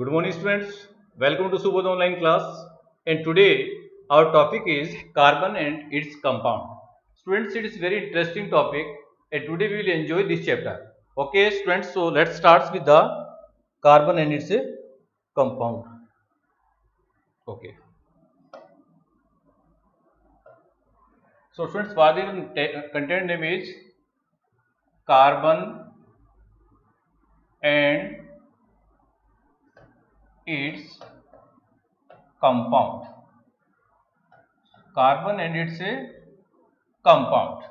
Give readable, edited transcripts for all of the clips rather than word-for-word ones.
Good morning students, welcome to Subodh online class, and today our topic is carbon and its compound. Students, it is very interesting topic and today we will enjoy this chapter. Okay students, so let's start with the carbon and its compound. Okay. So students, what the content name is carbon and its compound. Carbon and its compound.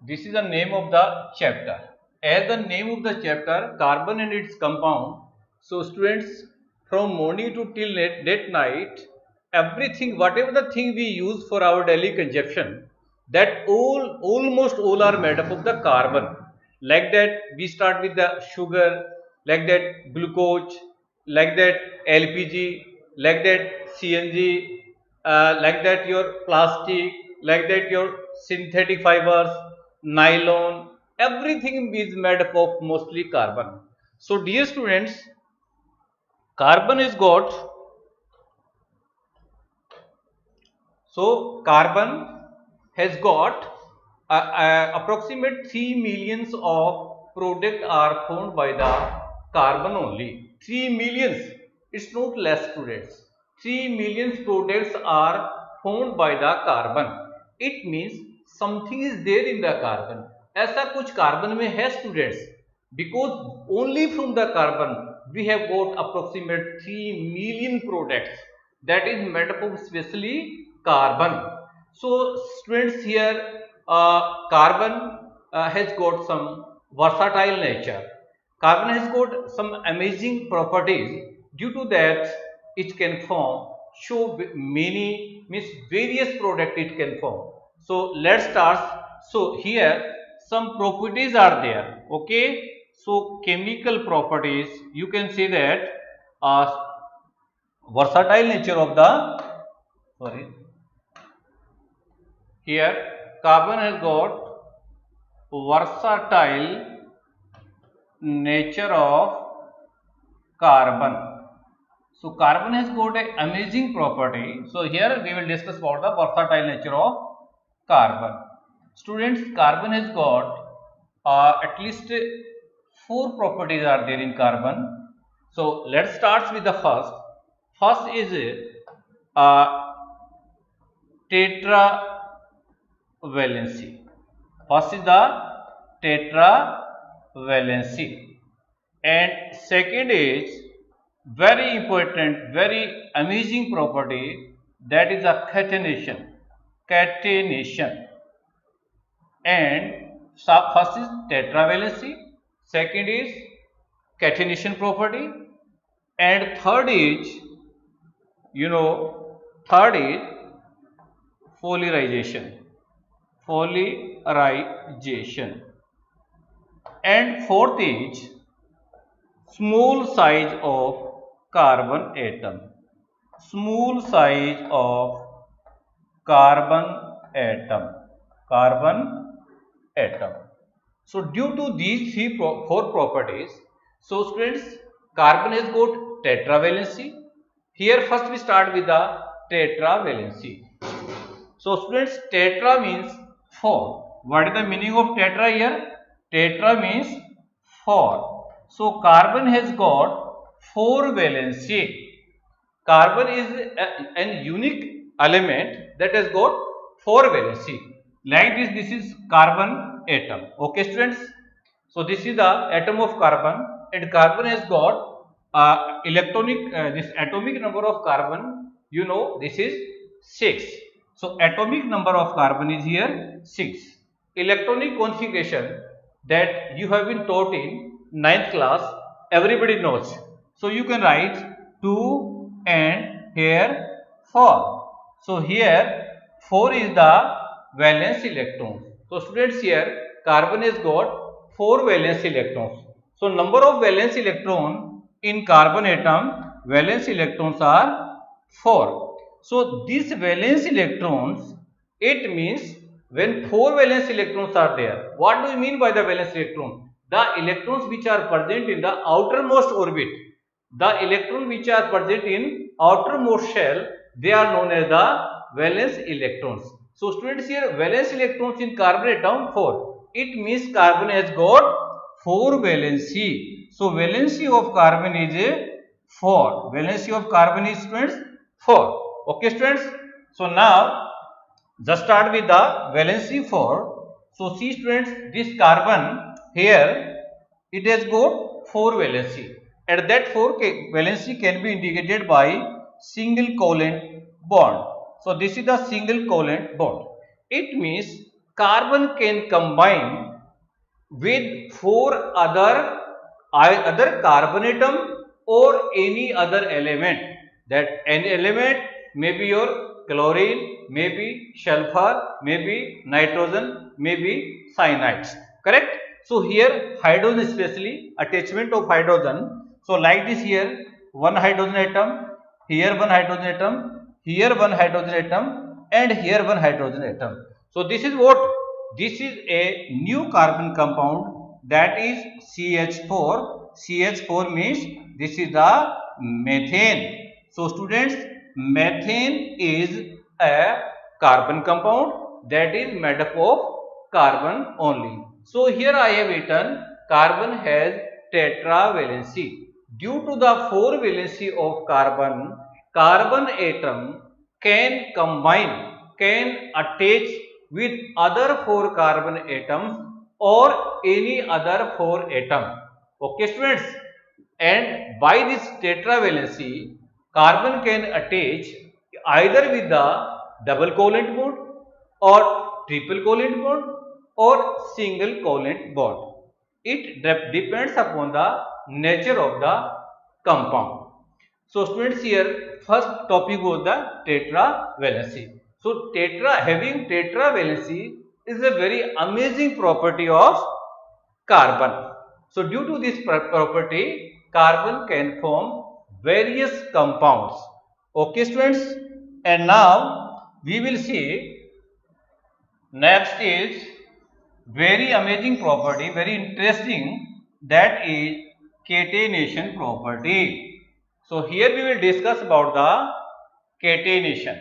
This is the name of the chapter. As the name of the chapter, carbon and its compound. So students, from morning to till late night, everything, whatever the thing we use for our daily consumption, that almost all are made up of the carbon. Like that, we start with the sugar, like that glucose, like that LPG, like that CNG, like that your plastic, like that your synthetic fibers, nylon, everything is made up of mostly carbon. So dear students, carbon is got, so carbon has got approximate 3 millions of product are formed by the carbon only. 3 millions, it's not less students. 3 millions products are formed by the carbon. It means something is there in the carbon. ऐसा कुछ carbon में है students, because only from the carbon we have got approximate 3 million products that is made up of especially carbon. So students, here carbon has got some versatile nature. Carbon has got some amazing properties. Due to that, it can form show many means various product it can form. So let's start. So here some properties are there. Okay. So chemical properties, you can say that versatile nature of the, sorry, here carbon has got versatile nature of carbon. So carbon has got an amazing property. So here we will discuss about the versatile nature of carbon. Students, carbon has got at least 4 properties are there in carbon. So let's start with the first. First is tetravalency. First is the tetravalency, and second is very important, very amazing property, that is a catenation. Catenation. And first is tetravalency, second is catenation property, and third is, third is polymerization. Polymerization. And fourth is small size of carbon atom. Small size of carbon atom. Carbon atom. So due to these four properties, so students, carbon has got tetravalency. Here first we start with the tetravalency. So students, tetra means 4. What is the meaning of tetra here? Tetra means 4. So carbon has got 4 valency. Carbon is an unique element that has got 4 valency. Like this is carbon atom. Okay students. So this is the atom of carbon, and carbon has got this atomic number of carbon, this is 6. So atomic number of carbon is here 6. Electronic configuration that you have been taught in 9th class, everybody knows. So you can write 2 and here 4. So here 4 is the valence electrons. So students, here carbon has got 4 valence electrons. So number of valence electron in carbon atom, valence electrons are 4. So these valence electrons, it means when 4 valence electrons are there. What do you mean by the valence electron? The electrons which are present in the outermost orbit. The electron which are present in outermost shell, they are known as the valence electrons. So students, here valence electrons in carbon atom 4. It means carbon has got 4 valency. So valency of carbon is 4. Valency of carbon is, students, 4. Okay students. So now just start with the valency 4. So see students, this carbon here, it has got 4 valency. At that 4 valency can be indicated by single covalent bond. So this is the single covalent bond. It means carbon can combine with 4 other carbon atom or any other element. That any element may be your chlorine, maybe sulfur, maybe nitrogen, maybe cyanides. Correct? So here hydrogen, especially attachment of hydrogen. So like this, here one hydrogen atom, here one hydrogen atom, here one hydrogen atom, and here one hydrogen atom. So this is what? This is a new carbon compound, that is CH4. CH4 means this is the methane. So students, methane is a carbon compound that is made up of carbon only. So here I have written carbon has tetravalency. Due to the 4 valency of carbon, carbon atom can combine, can attach with other 4 carbon atoms or any other 4 atom. Okay students, and by this tetravalency, carbon can attach either with the double covalent bond or triple covalent bond or single covalent bond. It depends upon the nature of the compound. So students, here first topic was the tetravalency. So having tetravalency is a very amazing property of carbon. So due to this property, carbon can form various compounds. Okay students, and now we will see next is very amazing property, very interesting, that is catenation property. So here we will discuss about the catenation.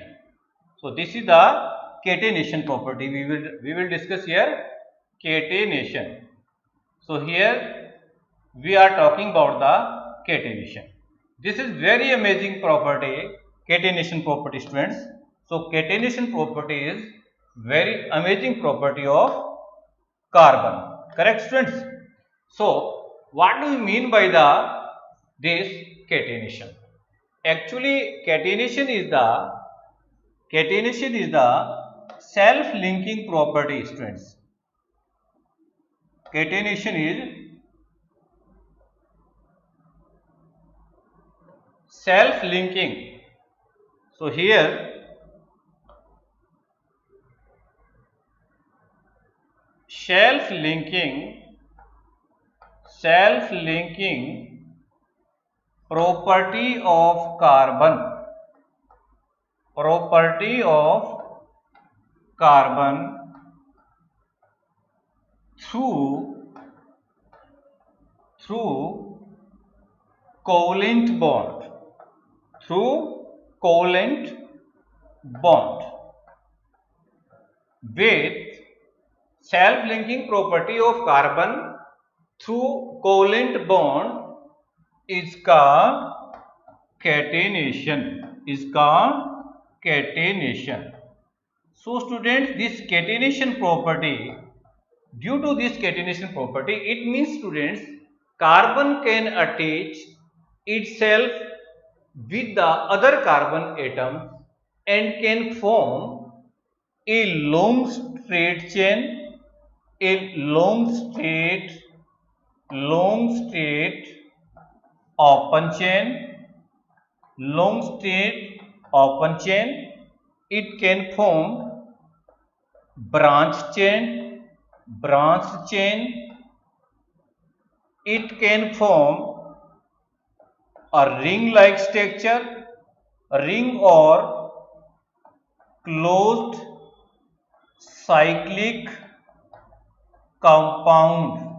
So this is the catenation property. We will discuss here catenation. So here we are talking about the catenation. This is very amazing property, catenation property, students. So catenation property is very amazing property of carbon. Correct students? So what do we mean by this catenation? Actually catenation is the self-linking property, students. Catenation is self-linking. So here self-linking property of carbon through covalent bond with self-linking property of carbon through covalent bond is called catenation. So students, this catenation property, due to this catenation property, it means students, carbon can attach itself with the other carbon atoms and can form a long straight chain, open chain. It can form branched chain. It can form a ring-like structure, ring or closed cyclic compound.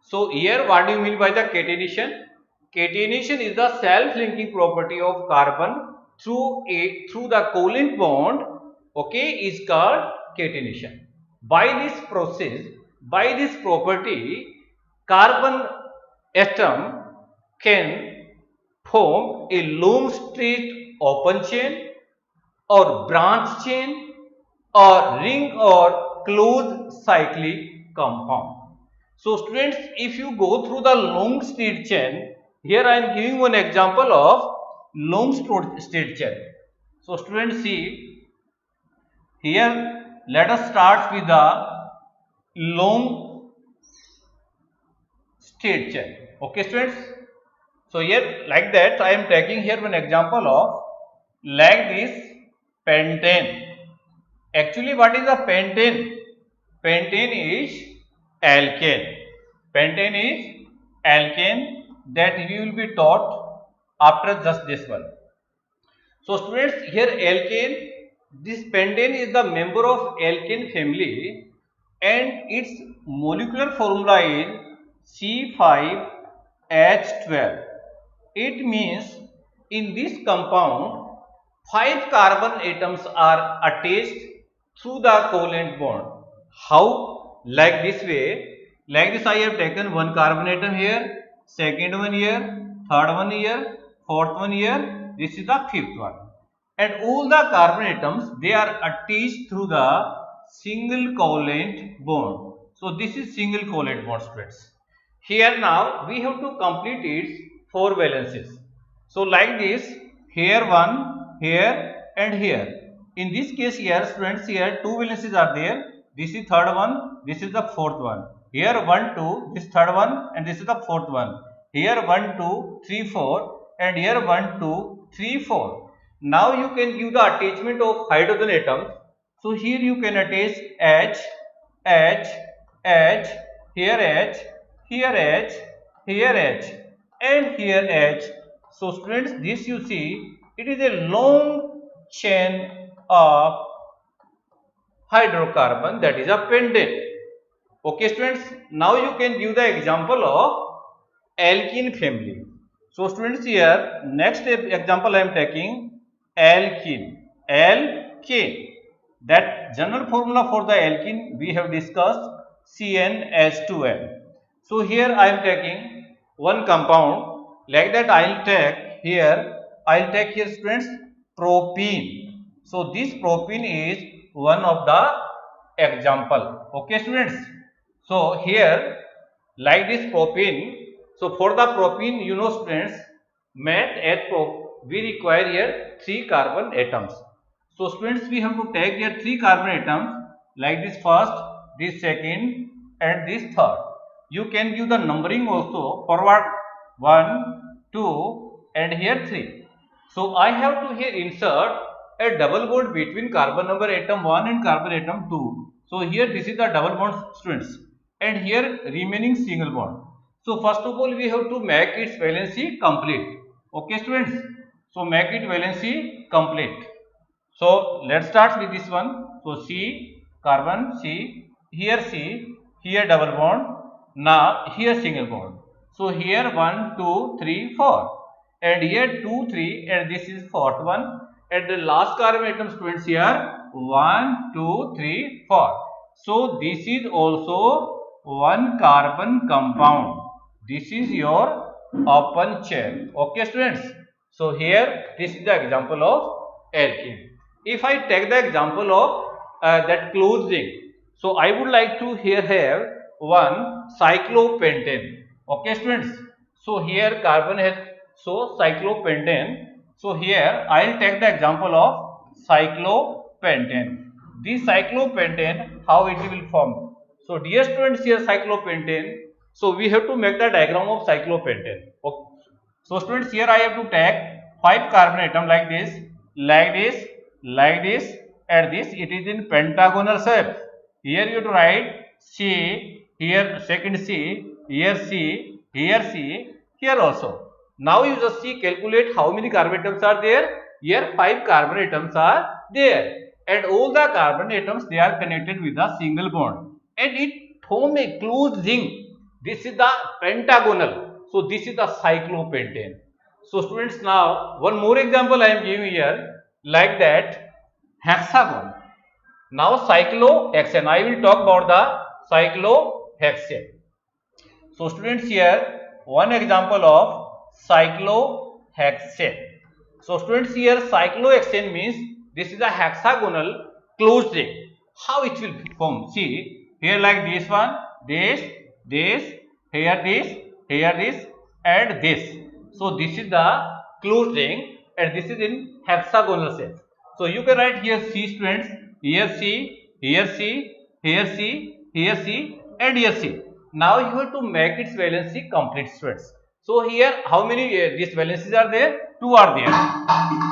So here what do you mean by the catenation? Catenation is the self-linking property of carbon through the covalent bond, okay, is called catenation. By this process, by this property, carbon atom can form a long straight open chain or branch chain or ring or closed cyclic compound. So students, if you go through the long straight chain, here I am giving one example of long straight chain. So students, see here, let us start with the long straight chain. Okay students. So here like that I am taking here one example of like this pentane. Actually, what is the pentane? Pentane is alkane. Pentane is alkane that we will be taught after just this one. So students, here alkane, this pentane is the member of alkane family and its molecular formula is C5H12. It means in this compound 5 carbon atoms are attached through the covalent bond. How? Like this way. Like this I have taken one carbon atom here, second one here, third one here, fourth one here, this is the fifth one. And all the carbon atoms, they are attached through the single covalent bond. So this is single covalent bond, students. Here now we have to complete its 4 valences. So like this, here one, here and here. In this case here, students, here 2 valences are there. This is third one, this is the fourth one. Here 1, 2, this third one and this is the fourth one. Here 1, 2, 3, 4 and here 1, 2, 3, 4. Now you can give the attachment of hydrogen atoms. So here you can attach H, H, H, here H, here H, here H and here H. So students, this you see, it is a long chain of hydrocarbon, that is a pentane. Okay students, now you can give the example of alkene family. So students, here next example I am taking alkene. Alkane, that general formula for the alkene we have discussed, CnH2n. So here I am taking one compound, like that I will take here students propene. So this propene is one of the example. Okay students. So here like this propene. So for the propene, you know students, we require here 3 carbon atoms. So students, we have to take here 3 carbon atoms like this first, this second and this third. You can give the numbering also, forward 1, 2 and here 3. So I have to here insert a double bond between carbon number atom 1 and carbon atom 2. So here this is the double bond, students, and here remaining single bond. So first of all we have to make its valency complete. Okay students, so make it valency complete. So let's start with this one. So C, carbon C, here double bond, now here single bond. So here 1, 2, 3, 4 and here 2, 3 and this is fourth one. And the last carbon atom, students, here 1, 2, 3, 4. So this is also one carbon compound. This is your open chain. Okay students. So here this is the example of alkene. If I take the example of that closed ring, so I would like to here have one cyclopentane. Okay students. So here carbon has, so cyclopentane. So here I will take the example of cyclopentane. This cyclopentane, how it will form? So dear students, here cyclopentane. So we have to make the diagram of cyclopentane. Okay. So students, here I have to take 5 carbon atom like this, like this, like this, and this. It is in pentagonal shape. Here you have to write C, here second C, here C, here C, here also. Now you just see, calculate how many carbon atoms are there. Here 5 carbon atoms are there, and all the carbon atoms, they are connected with a single bond, and it form a closed ring. This is the pentagonal. So this is the cyclopentane. So students, now one more example I am giving here, like that hexagon. Now cyclohexane. I will talk about the cyclohexane. So students, here one example of cyclohexane. So students, here cyclohexane means this is a hexagonal closed ring. How it will form? See here, like this one, this, here this, and this. So this is the closed ring, and this is in hexagonal shape. So you can write here C, students. Here C, here C, here C, here C, and here C. Now you have to make its valency complete, students. So here how many these valencies are there? 2 are there.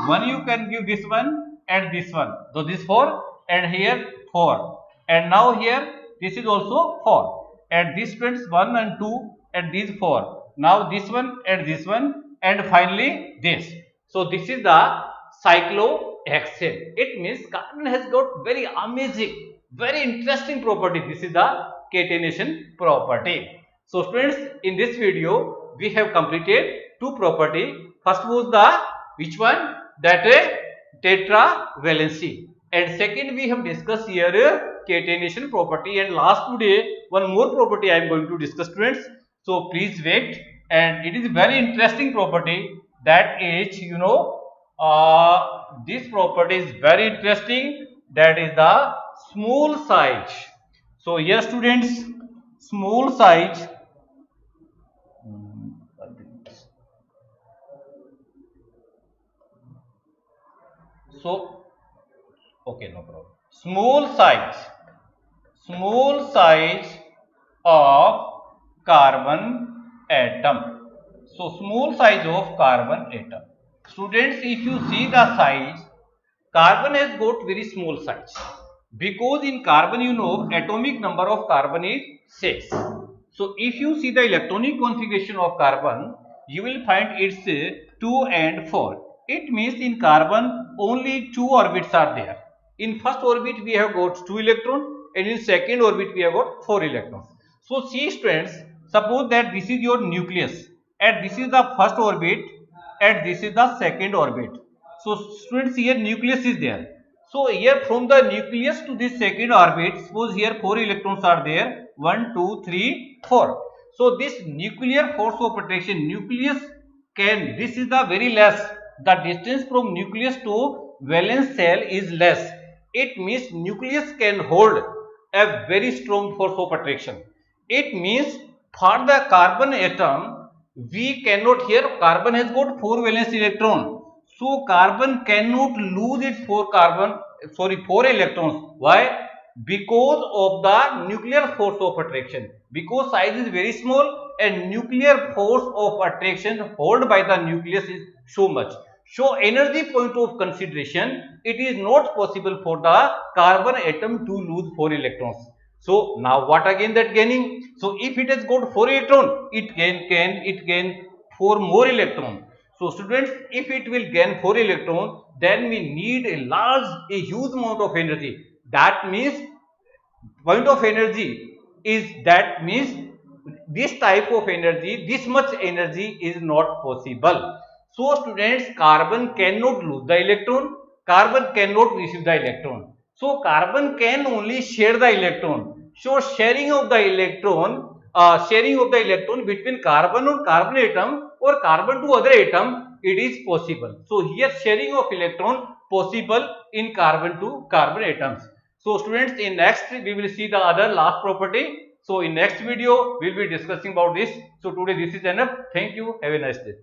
One you can give this one and this one. So this 4, and here 4. And now here this is also 4. And this, students, 1 and 2, and these 4. Now this one and this one, and finally this. So this is the cyclohexane. It means carbon has got very amazing, very interesting property. This is the catenation property. So students, in this video we have completed 2 property. First was the which one? That tetravalency. And second we have discussed here catenation property. And last today one more property I am going to discuss, students. So please wait. And it is very interesting property. That is, this property is very interesting. That is the small size. So here, students, small size. So okay, no problem. Small size of carbon atom. So small size of carbon atom. Students, if you see the size, carbon has got very small size, because in carbon, atomic number of carbon is 6. So if you see the electronic configuration of carbon, you will find it's 2 and 4. It means in carbon only 2 orbits are there. In first orbit we have got 2 electrons, and in second orbit we have got 4 electrons. So see, students, suppose that this is your nucleus, and this is the first orbit, and this is the second orbit. So students, here nucleus is there. So here from the nucleus to this second orbit, suppose here 4 electrons are there, 1, 2, 3, 4. So this nuclear force of attraction, nucleus can, this is the very less, the distance from nucleus to valence shell is less. It means nucleus can hold a very strong force of attraction. It means for the carbon atom, we cannot, here carbon has got 4 valence electron. So carbon cannot lose its 4 electrons. Why? Because of the nuclear force of attraction. Because size is very small, and nuclear force of attraction held by the nucleus is so much. So energy point of consideration, it is not possible for the carbon atom to lose 4 electrons. So now what again that gaining? So if it has got 4 electron, it gain 4 more electron. So students, if it will gain 4 electron, then we need a huge amount of energy. That means point of energy is, that means this type of energy, this much energy is not possible. So students, carbon cannot lose the electron, carbon cannot receive the electron. So carbon can only share the electron. So sharing of the electron between carbon and carbon atom, or carbon to other atom, it is possible. So here sharing of electron possible in carbon to carbon atoms. So students, in next we will see the other last property. So in next video we will be discussing about this. So today this is enough. Thank you. Have a nice day.